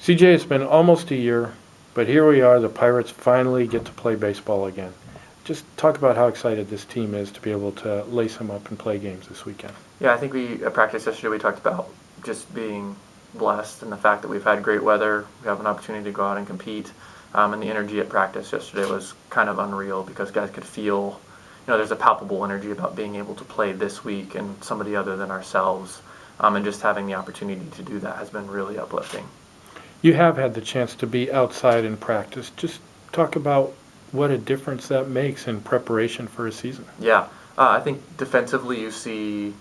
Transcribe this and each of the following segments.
CJ, it's been almost a year, but here we are. The Pirates finally get to play baseball again. Just talk about how excited this team is to be able to lace them up and play games this weekend. Yeah, I think at practice yesterday we talked about just being blessed and the fact that we've had great weather. We have an opportunity to go out and compete. And the energy at practice yesterday was kind of unreal because guys could feel, there's a palpable energy about being able to play this week and somebody other than ourselves. And just having the opportunity to do that has been really uplifting. You have had the chance to be outside in practice. Just talk about what a difference that makes in preparation for a season. Yeah, I think defensively you see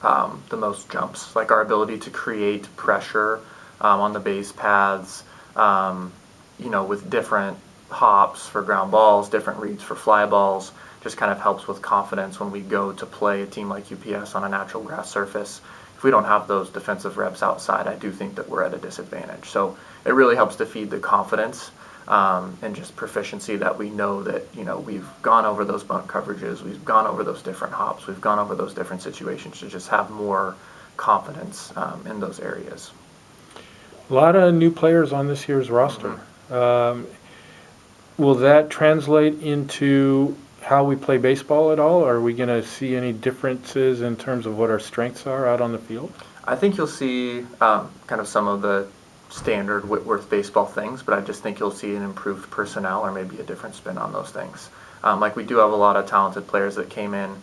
the most jumps, like our ability to create pressure on the base paths, with different hops for ground balls, different reads for fly balls, just kind of helps with confidence when we go to play a team like UPS on a natural grass surface. If we don't have those defensive reps outside, I do think that we're at a disadvantage. So it really helps to feed the confidence and just proficiency that we know that, we've gone over those bunt coverages, we've gone over those different hops, we've gone over those different situations to just have more confidence in those areas. A lot of new players on this year's roster. Will that translate into how we play baseball at all? Are we going to see any differences in terms of what our strengths are out on the field? I think you'll see kind of some of the standard Whitworth baseball things, but I just think you'll see an improved personnel or maybe a different spin on those things. Like we do have a lot of talented players that came in,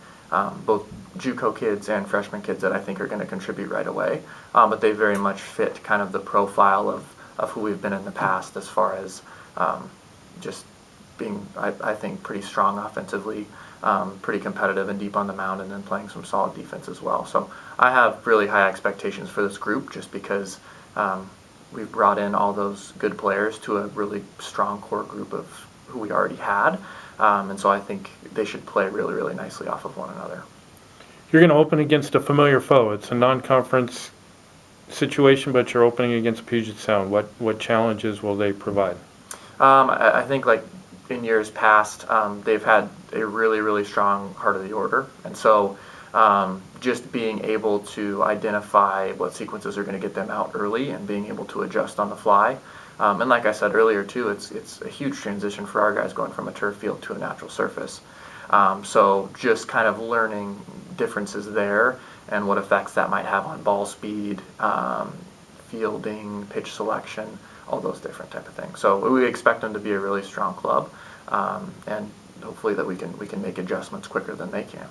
both JUCO kids and freshman kids that I think are going to contribute right away, but they very much fit kind of the profile of who we've been in the past as far as just being, I think, pretty strong offensively, pretty competitive and deep on the mound, and then playing some solid defense as well. So I have really high expectations for this group just because we've brought in all those good players to a really strong core group of who we already had. And so I think they should play really, really nicely off of one another. You're going to open against a familiar foe. It's a non-conference situation, but you're opening against Puget Sound. What challenges will they provide? I think like in years past, they've had a really, really strong heart of the order. And so just being able to identify what sequences are going to get them out early and being able to adjust on the fly. And like I said earlier too, it's a huge transition for our guys going from a turf field to a natural surface. So just kind of learning differences there and what effects that might have on ball speed, fielding, pitch selection, all those different type of things. So we expect them to be a really strong club, and hopefully that we can make adjustments quicker than they can.